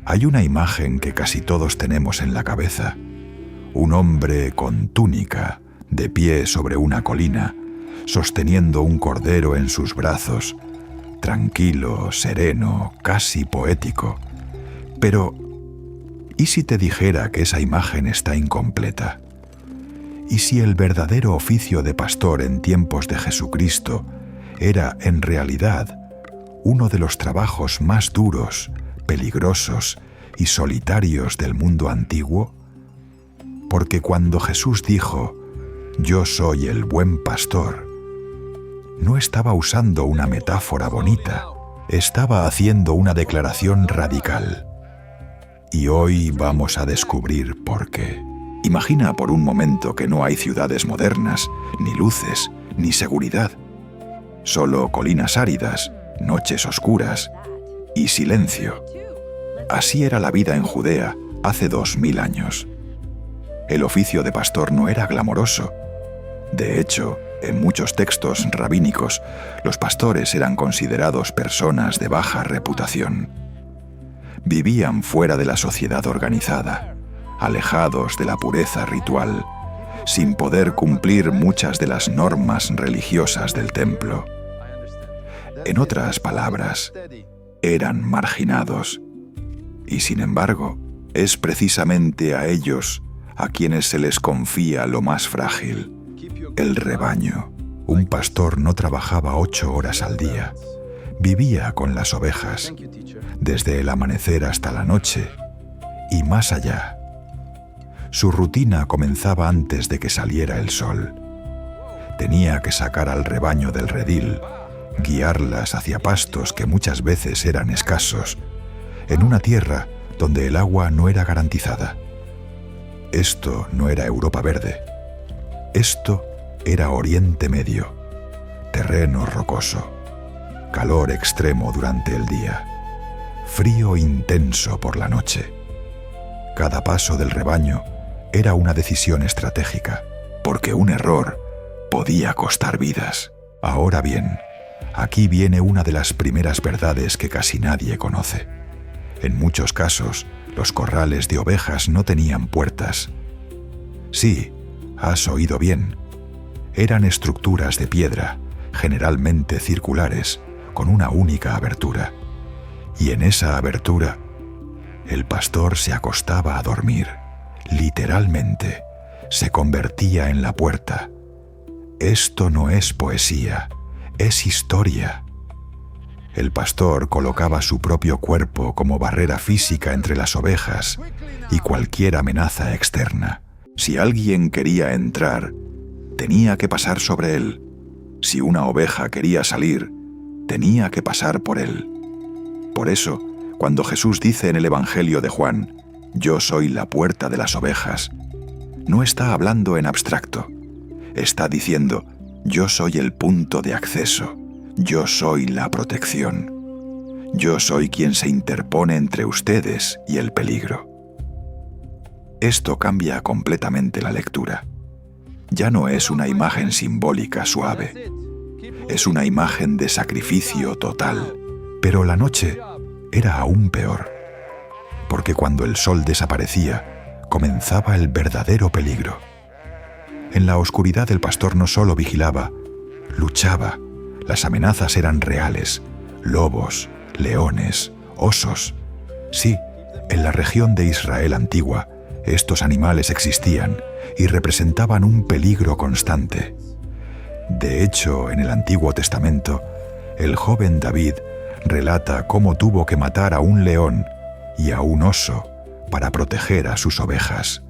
Hay una imagen que casi todos tenemos en la cabeza. Un hombre con túnica, de pie sobre una colina, sosteniendo un cordero en sus brazos, tranquilo, sereno, casi poético. Pero, ¿y si te dijera que esa imagen está incompleta? ¿Y si el verdadero oficio de pastor en tiempos de Jesucristo era, en realidad, uno de los trabajos más duros, peligrosos y solitarios del mundo antiguo? Porque cuando Jesús dijo, «Yo soy el buen pastor», no estaba usando una metáfora bonita, estaba haciendo una declaración radical. Y hoy vamos a descubrir por qué. Imagina por un momento que no hay ciudades modernas, ni luces, ni seguridad. Solo colinas áridas, noches oscuras y silencio. Así era la vida en Judea hace 2000 años. El oficio de pastor no era glamoroso. De hecho, en muchos textos rabínicos, los pastores eran considerados personas de baja reputación. Vivían fuera de la sociedad organizada, alejados de la pureza ritual, sin poder cumplir muchas de las normas religiosas del templo. En otras palabras, eran marginados. Y sin embargo, es precisamente a ellos a quienes se les confía lo más frágil, el rebaño. Un pastor no trabajaba 8 horas al día. Vivía con las ovejas, desde el amanecer hasta la noche y más allá. Su rutina comenzaba antes de que saliera el sol. Tenía que sacar al rebaño del redil, guiarlas hacia pastos que muchas veces eran escasos, en una tierra donde el agua no era garantizada. Esto no era Europa verde. Esto era Oriente Medio, terreno rocoso, calor extremo durante el día, frío intenso por la noche. Cada paso del rebaño era una decisión estratégica, porque un error podía costar vidas. Ahora bien, aquí viene una de las primeras verdades que casi nadie conoce. En muchos casos, los corrales de ovejas no tenían puertas. Sí, has oído bien. Eran estructuras de piedra, generalmente circulares, con una única abertura. Y en esa abertura, el pastor se acostaba a dormir. Literalmente, se convertía en la puerta. Esto no es poesía, es historia. El pastor colocaba su propio cuerpo como barrera física entre las ovejas y cualquier amenaza externa. Si alguien quería entrar, tenía que pasar sobre él. Si una oveja quería salir, tenía que pasar por él. Por eso, cuando Jesús dice en el Evangelio de Juan, «Yo soy la puerta de las ovejas», no está hablando en abstracto. Está diciendo, «Yo soy el punto de acceso. Yo soy la protección. Yo soy quien se interpone entre ustedes y el peligro». Esto cambia completamente la lectura. Ya no es una imagen simbólica suave. Es una imagen de sacrificio total. Pero la noche era aún peor, porque cuando el sol desaparecía, comenzaba el verdadero peligro. En la oscuridad el pastor no solo vigilaba, luchaba. Las amenazas eran reales: lobos, leones, osos. Sí, en la región de Israel antigua, estos animales existían y representaban un peligro constante. De hecho, en el Antiguo Testamento, el joven David relata cómo tuvo que matar a un león y a un oso para proteger a sus ovejas.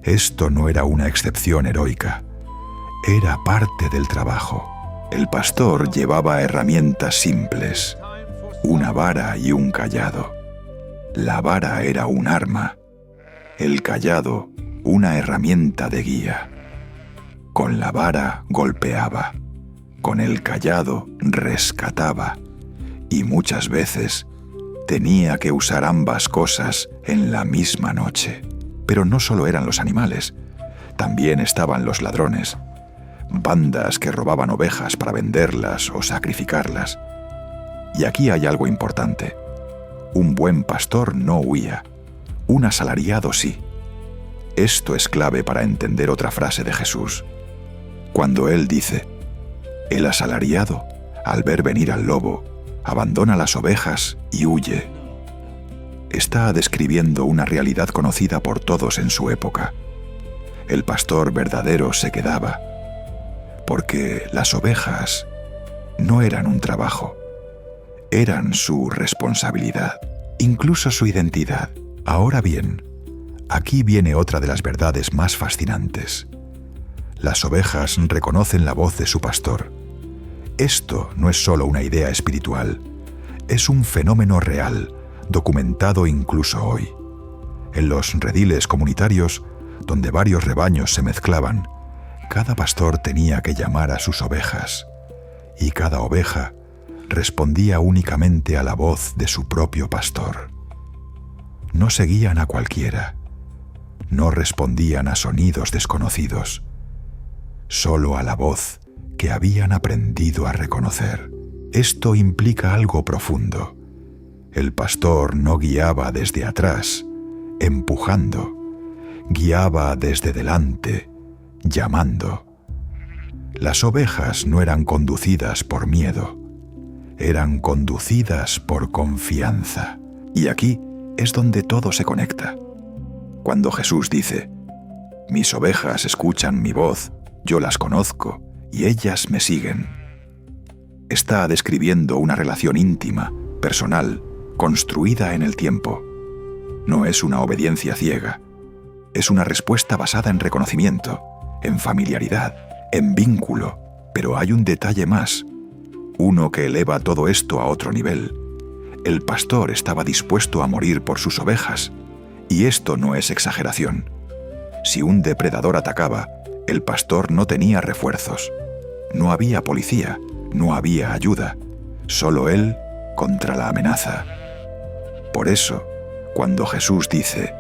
Esto no era una excepción heroica, era parte del trabajo. El pastor llevaba herramientas simples, una vara y un cayado. La vara era un arma, el cayado una herramienta de guía. Con la vara golpeaba, con el cayado rescataba, y muchas veces tenía que usar ambas cosas en la misma noche. Pero no solo eran los animales, también estaban los ladrones, bandas que robaban ovejas para venderlas o sacrificarlas. Y aquí hay algo importante. Un buen pastor no huía. Un asalariado sí. Esto es clave para entender otra frase de Jesús. Cuando Él dice, el asalariado, al ver venir al lobo, abandona las ovejas y huye. Está describiendo una realidad conocida por todos en su época. El pastor verdadero se quedaba, porque las ovejas no eran un trabajo, eran su responsabilidad, incluso su identidad. Ahora bien, aquí viene otra de las verdades más fascinantes. Las ovejas reconocen la voz de su pastor. Esto no es solo una idea espiritual, es un fenómeno real, documentado incluso hoy. En los rediles comunitarios, donde varios rebaños se mezclaban, cada pastor tenía que llamar a sus ovejas, y cada oveja respondía únicamente a la voz de su propio pastor. No seguían a cualquiera, no respondían a sonidos desconocidos, solo a la voz que habían aprendido a reconocer. Esto implica algo profundo. El pastor no guiaba desde atrás, empujando, guiaba desde delante, llamando. Las ovejas no eran conducidas por miedo, eran conducidas por confianza. Y aquí es donde todo se conecta. Cuando Jesús dice, mis ovejas escuchan mi voz, yo las conozco y ellas me siguen. Está describiendo una relación íntima, personal, construida en el tiempo. No es una obediencia ciega, es una respuesta basada en reconocimiento, en familiaridad, en vínculo, pero hay un detalle más, uno que eleva todo esto a otro nivel. El pastor estaba dispuesto a morir por sus ovejas, y esto no es exageración. Si un depredador atacaba, el pastor no tenía refuerzos. No había policía, no había ayuda, solo él contra la amenaza. Por eso, cuando Jesús dice,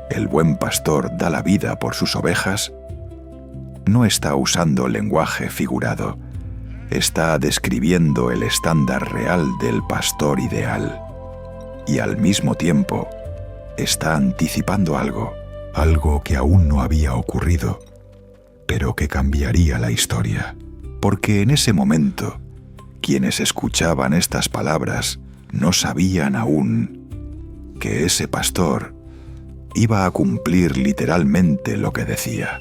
el buen pastor da la vida por sus ovejas, no está usando lenguaje figurado, está describiendo el estándar real del pastor ideal. Y al mismo tiempo, está anticipando algo que aún no había ocurrido, pero que cambiaría la historia. Porque en ese momento, quienes escuchaban estas palabras no sabían aún que ese pastor iba a cumplir literalmente lo que decía,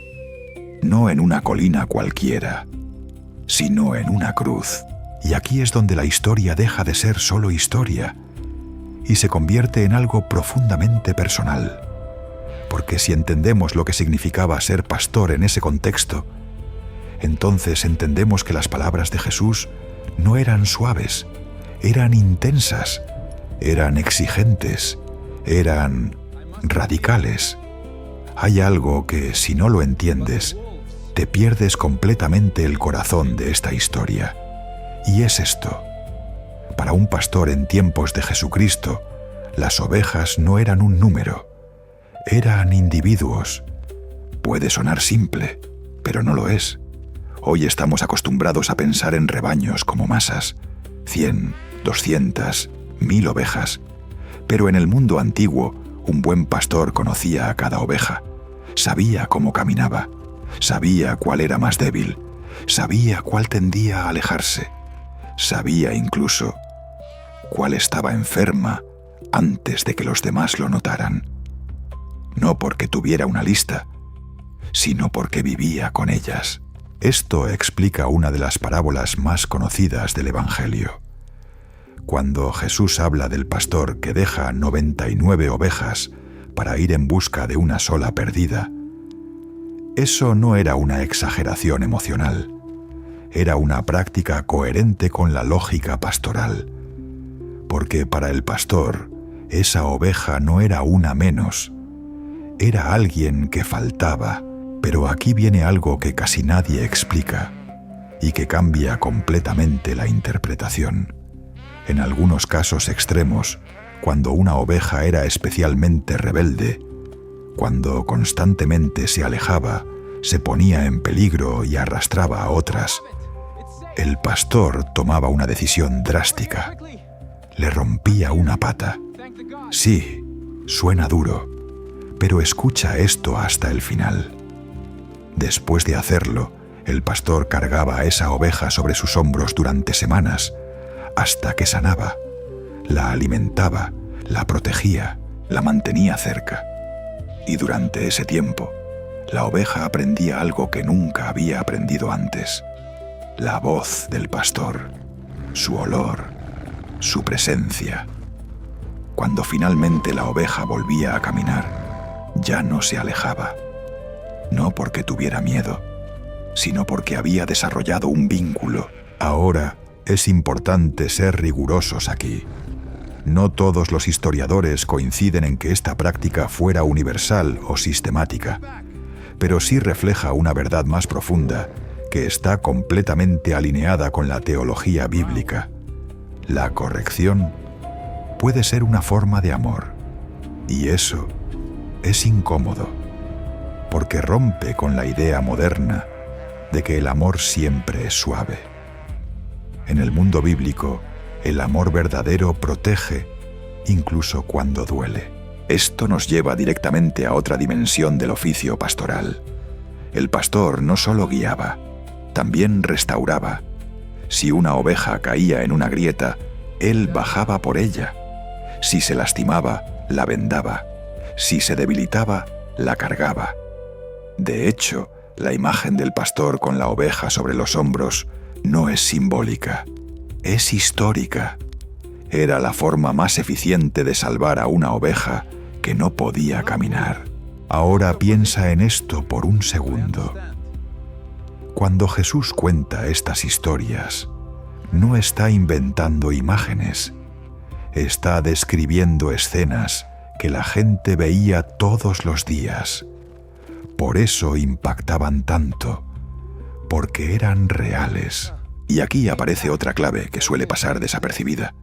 no en una colina cualquiera, sino en una cruz. Y aquí es donde la historia deja de ser solo historia y se convierte en algo profundamente personal. Porque si entendemos lo que significaba ser pastor en ese contexto, entonces entendemos que las palabras de Jesús no eran suaves, eran intensas, eran exigentes, eran radicales. Hay algo que, si no lo entiendes, te pierdes completamente el corazón de esta historia. Y es esto. Para un pastor en tiempos de Jesucristo, las ovejas no eran un número, eran individuos. Puede sonar simple, pero no lo es. Hoy estamos acostumbrados a pensar en rebaños como masas, 100, 200, 1000 ovejas. Pero en el mundo antiguo, un buen pastor conocía a cada oveja, sabía cómo caminaba, sabía cuál era más débil, sabía cuál tendía a alejarse, sabía incluso cuál estaba enferma antes de que los demás lo notaran. No porque tuviera una lista, sino porque vivía con ellas. Esto explica una de las parábolas más conocidas del Evangelio. Cuando Jesús habla del pastor que deja 99 ovejas para ir en busca de una sola perdida, eso no era una exageración emocional, era una práctica coherente con la lógica pastoral, porque para el pastor esa oveja no era una menos, era alguien que faltaba. Pero aquí viene algo que casi nadie explica y que cambia completamente la interpretación. En algunos casos extremos, cuando una oveja era especialmente rebelde, cuando constantemente se alejaba, se ponía en peligro y arrastraba a otras, el pastor tomaba una decisión drástica. Le rompía una pata, Sí, suena duro, pero escucha esto hasta el final. Después de hacerlo, el pastor cargaba a esa oveja sobre sus hombros durante semanas, hasta que sanaba, la alimentaba, la protegía, la mantenía cerca. Y durante ese tiempo, la oveja aprendía algo que nunca había aprendido antes: la voz del pastor, su olor, su presencia. Cuando finalmente la oveja volvía a caminar, ya no se alejaba, no porque tuviera miedo, sino porque había desarrollado un vínculo. Ahora es importante ser rigurosos aquí. No todos los historiadores coinciden en que esta práctica fuera universal o sistemática, pero sí refleja una verdad más profunda que está completamente alineada con la teología bíblica. La corrección puede ser una forma de amor, y eso es incómodo, porque rompe con la idea moderna de que el amor siempre es suave. En el mundo bíblico, el amor verdadero protege, incluso cuando duele. Esto nos lleva directamente a otra dimensión del oficio pastoral. El pastor no solo guiaba, también restauraba. Si una oveja caía en una grieta, él bajaba por ella. Si se lastimaba, la vendaba. Si se debilitaba, la cargaba. De hecho, la imagen del pastor con la oveja sobre los hombros no es simbólica, es histórica. Era la forma más eficiente de salvar a una oveja que no podía caminar. Ahora piensa en esto por un segundo. Cuando Jesús cuenta estas historias, no está inventando imágenes, está describiendo escenas que la gente veía todos los días. Por eso impactaban tanto, porque eran reales. Y aquí aparece otra clave que suele pasar desapercibida.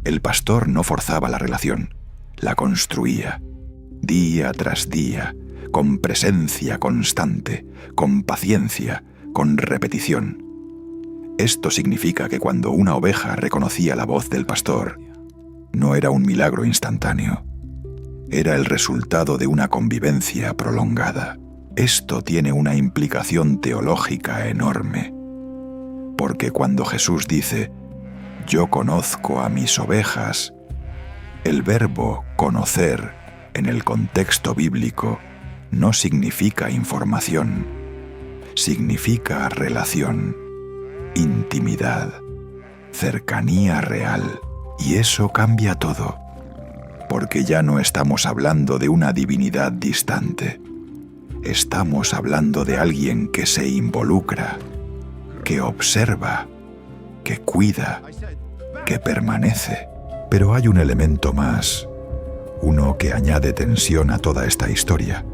El pastor no forzaba la relación, la construía, día tras día, con presencia constante, con paciencia, con repetición. Esto significa que cuando una oveja reconocía la voz del pastor, no era un milagro instantáneo, era el resultado de una convivencia prolongada. Esto tiene una implicación teológica enorme, porque cuando Jesús dice: «Yo conozco a mis ovejas», el verbo conocer en el contexto bíblico no significa información, significa relación, intimidad, cercanía real. Y eso cambia todo, porque ya no estamos hablando de una divinidad distante. Estamos hablando de alguien que se involucra, que observa, que cuida, que permanece. Pero hay un elemento más, uno que añade tensión a toda esta historia: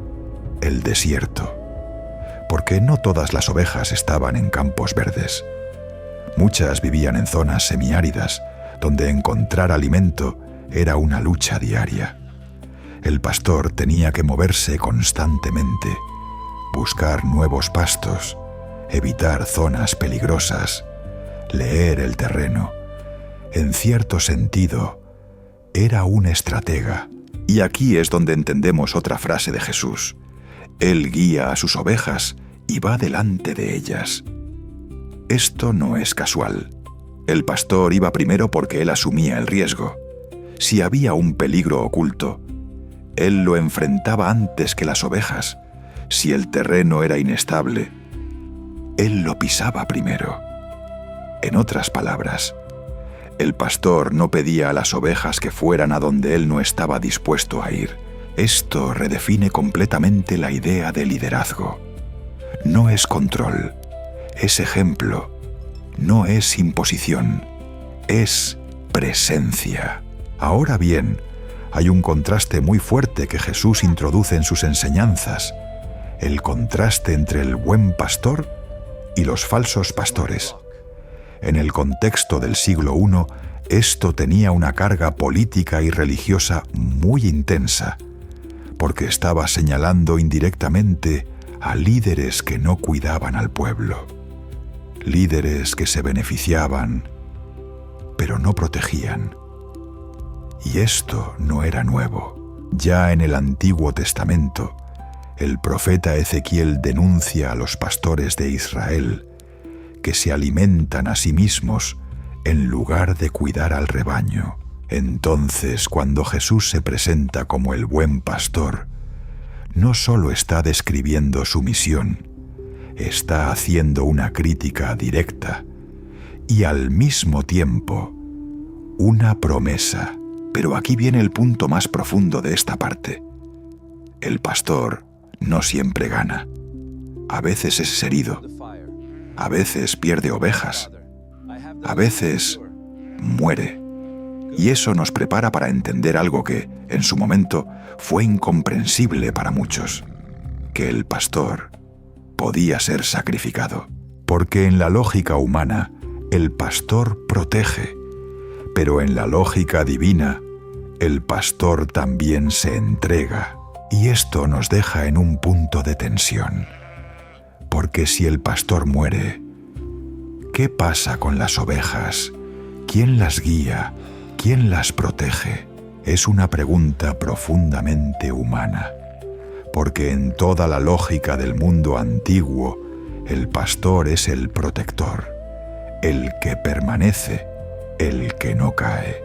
el desierto. Porque no todas las ovejas estaban en campos verdes. Muchas vivían en zonas semiáridas, donde encontrar alimento era una lucha diaria. El pastor tenía que moverse constantemente, buscar nuevos pastos, evitar zonas peligrosas, leer el terreno. En cierto sentido, era un estratega. Y aquí es donde entendemos otra frase de Jesús: Él guía a sus ovejas y va delante de ellas. Esto no es casual. El pastor iba primero porque él asumía el riesgo. Si había un peligro oculto, él lo enfrentaba antes que las ovejas. Si el terreno era inestable, él lo pisaba primero. En otras palabras, el pastor no pedía a las ovejas que fueran a donde él no estaba dispuesto a ir. Esto redefine completamente la idea de liderazgo. No es control, es ejemplo. No es imposición, es presencia. Ahora bien, hay un contraste muy fuerte que Jesús introduce en sus enseñanzas: el contraste entre el buen pastor y los falsos pastores. En el contexto del siglo I, esto tenía una carga política y religiosa muy intensa, porque estaba señalando indirectamente a líderes que no cuidaban al pueblo. Líderes que se beneficiaban, pero no protegían. Y esto no era nuevo. Ya en el Antiguo Testamento, el profeta Ezequiel denuncia a los pastores de Israel que se alimentan a sí mismos en lugar de cuidar al rebaño. Entonces, cuando Jesús se presenta como el buen pastor, no solo está describiendo su misión, está haciendo una crítica directa y al mismo tiempo una promesa. Pero aquí viene el punto más profundo de esta parte. El pastor no siempre gana. A veces es herido. A veces pierde ovejas. A veces muere. Y eso nos prepara para entender algo que, en su momento, fue incomprensible para muchos: que el pastor podía ser sacrificado. Porque en la lógica humana, el pastor protege, pero en la lógica divina, el pastor también se entrega. Y esto nos deja en un punto de tensión. Porque si el pastor muere, ¿qué pasa con las ovejas? ¿Quién las guía? ¿Quién las protege? Es una pregunta profundamente humana, porque en toda la lógica del mundo antiguo, el pastor es el protector, el que permanece, el que no cae.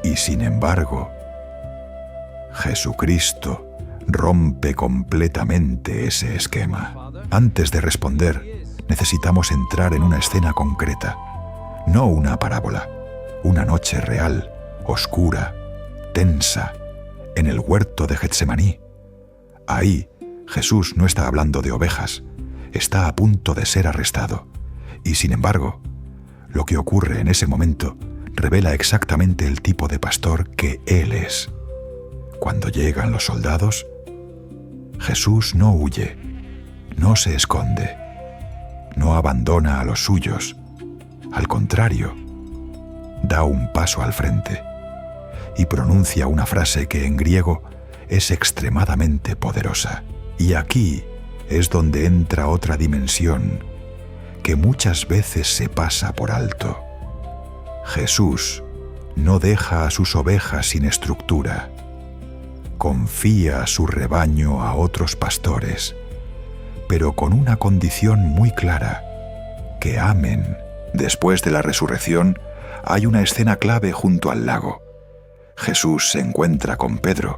Y sin embargo, Jesucristo rompe completamente ese esquema. Antes de responder, necesitamos entrar en una escena concreta, no una parábola. Una noche real, oscura, tensa, en el huerto de Getsemaní. Ahí, Jesús no está hablando de ovejas, está a punto de ser arrestado. Y sin embargo, lo que ocurre en ese momento revela exactamente el tipo de pastor que Él es. Cuando llegan los soldados, Jesús no huye, no se esconde, no abandona a los suyos. Al contrario, da un paso al frente y pronuncia una frase que en griego es extremadamente poderosa. Y aquí es donde entra otra dimensión que muchas veces se pasa por alto. Jesús no deja a sus ovejas sin estructura. Confía su rebaño a otros pastores, pero con una condición muy clara: que amen. Después de la resurrección, hay una escena clave junto al lago. Jesús se encuentra con Pedro,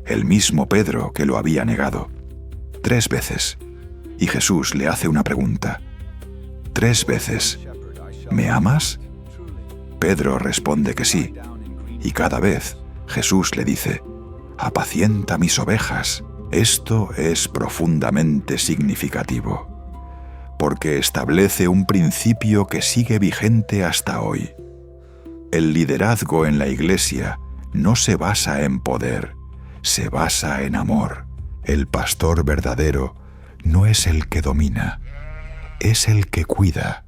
el mismo Pedro que lo había negado 3 veces. Y Jesús le hace una pregunta: 3 veces, ¿me amas? Pedro responde que sí, y cada vez Jesús le dice: apacienta mis ovejas. Esto es profundamente significativo, porque establece un principio que sigue vigente hasta hoy. El liderazgo en la Iglesia no se basa en poder, se basa en amor. El pastor verdadero no es el que domina, es el que cuida,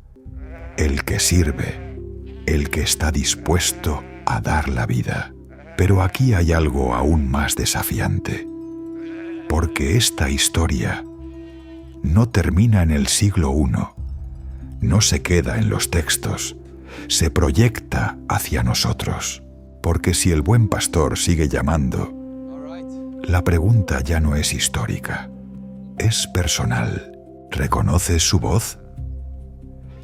el que sirve, el que está dispuesto a dar la vida. Pero aquí hay algo aún más desafiante, porque esta historia no termina en el siglo I, no se queda en los textos, se proyecta hacia nosotros. Porque si el buen pastor sigue llamando, la pregunta ya no es histórica, es personal. ¿Reconoces su voz?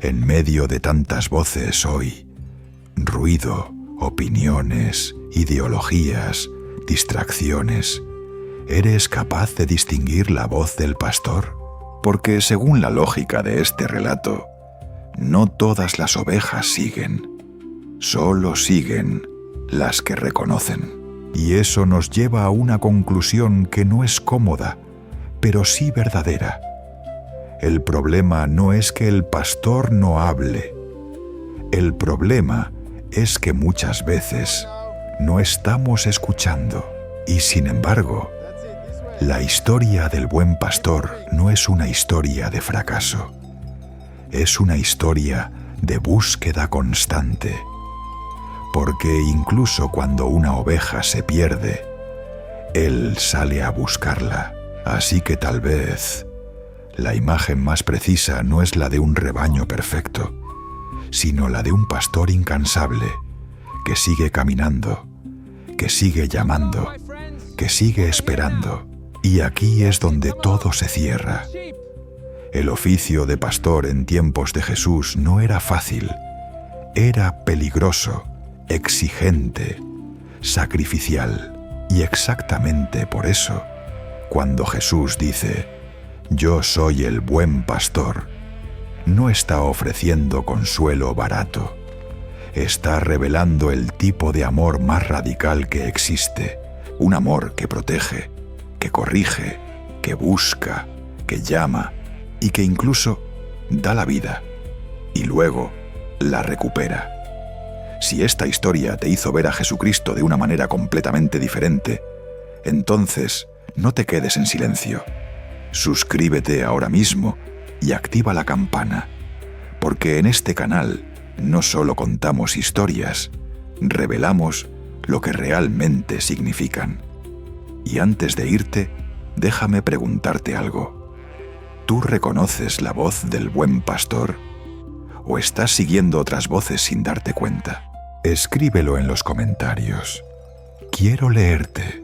En medio de tantas voces hoy, ruido, opiniones, ideologías, distracciones, ¿eres capaz de distinguir la voz del pastor? Porque según la lógica de este relato, no todas las ovejas siguen, solo siguen las que reconocen. Y eso nos lleva a una conclusión que no es cómoda, pero sí verdadera. El problema no es que el pastor no hable. El problema es que muchas veces no estamos escuchando. Y sin embargo, la historia del buen pastor no es una historia de fracaso. Es una historia de búsqueda constante. Porque incluso cuando una oveja se pierde, Él sale a buscarla. Así que tal vez la imagen más precisa no es la de un rebaño perfecto, sino la de un pastor incansable que sigue caminando que sigue llamando, que sigue esperando. Y aquí es donde todo se cierra. El oficio de pastor en tiempos de Jesús no era fácil. Era peligroso, exigente, sacrificial. Y exactamente por eso, cuando Jesús dice, «Yo soy el buen pastor», no está ofreciendo consuelo barato. Está revelando el tipo de amor más radical que existe. Un amor que protege, que corrige, que busca, que llama y que incluso da la vida y luego la recupera. Si esta historia te hizo ver a Jesucristo de una manera completamente diferente, entonces no te quedes en silencio. Suscríbete ahora mismo y activa la campana, porque en este canal no solo contamos historias, revelamos lo que realmente significan. Y antes de irte, déjame preguntarte algo. ¿Tú reconoces la voz del buen pastor? ¿O estás siguiendo otras voces sin darte cuenta? Escríbelo en los comentarios. Quiero leerte.